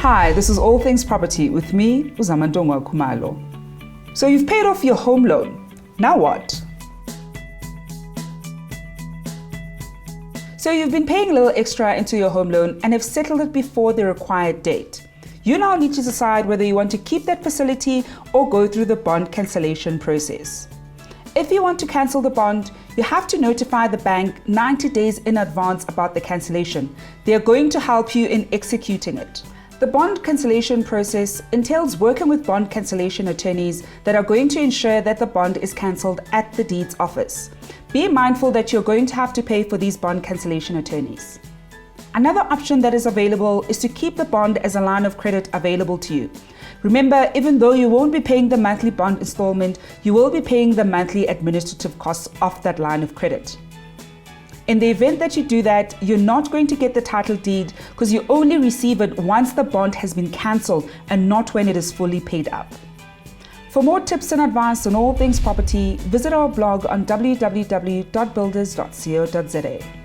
Hi, this is All Things Property with me, Uzamantungwa Khumalo. So you've paid off your home loan. Now what? So you've been paying a little extra into your home loan and have settled it before the required date. You now need to decide whether you want to keep that facility or go through the bond cancellation process. If you want to cancel the bond, you have to notify the bank 90 days in advance about the cancellation. They are going to help you in executing it. The bond cancellation process entails working with bond cancellation attorneys that are going to ensure that the bond is cancelled at the deeds office. Be mindful that you're going to have to pay for these bond cancellation attorneys. Another option that is available is to keep the bond as a line of credit available to you. Remember, even though you won't be paying the monthly bond installment, you will be paying the monthly administrative costs of that line of credit. In the event that you do that, you're not going to get the title deed because you only receive it once the bond has been cancelled and not when it is fully paid up. For more tips and advice on all things property, visit our blog on www.builders.co.za.